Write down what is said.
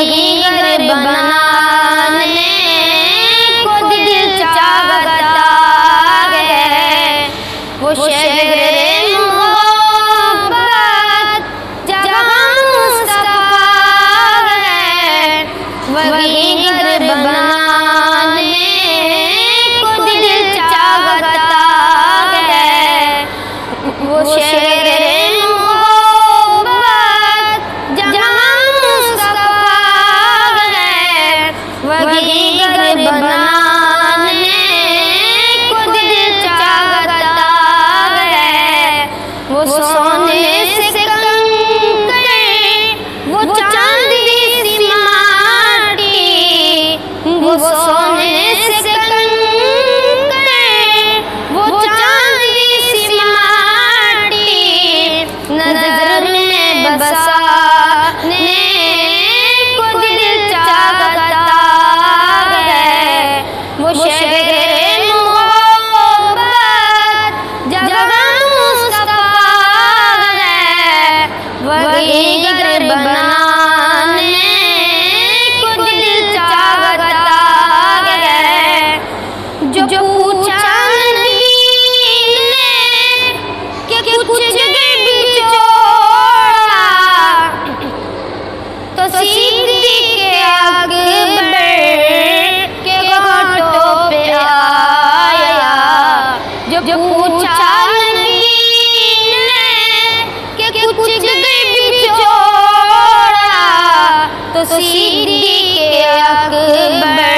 वही घर बनाने को दिल चाहता है, वो शहर मोहब्बत जहाँ मुस्तफा है। वही घर बनाने को दिल चाहता है, वो शहर वही घर बनाने को दिल चाहता है। वो सोने से कंकड़, वो चांदी सी माटी, वो सोने से कंकड़, वो चांदी सी माटी, नजर में बसाने को दिल चाहता है। वो शहर मोहब्बत जहाँ मुस्तफा है, वही घर बनाने को दिल चाहता है। जो पूछा नबी ने कि कुछ भी छोड़ा, तो सिद्दीक़ अकबर जो पूछा नबी ने कि कुछ भी छोड़ा, तो सिद्दीक़ अकबर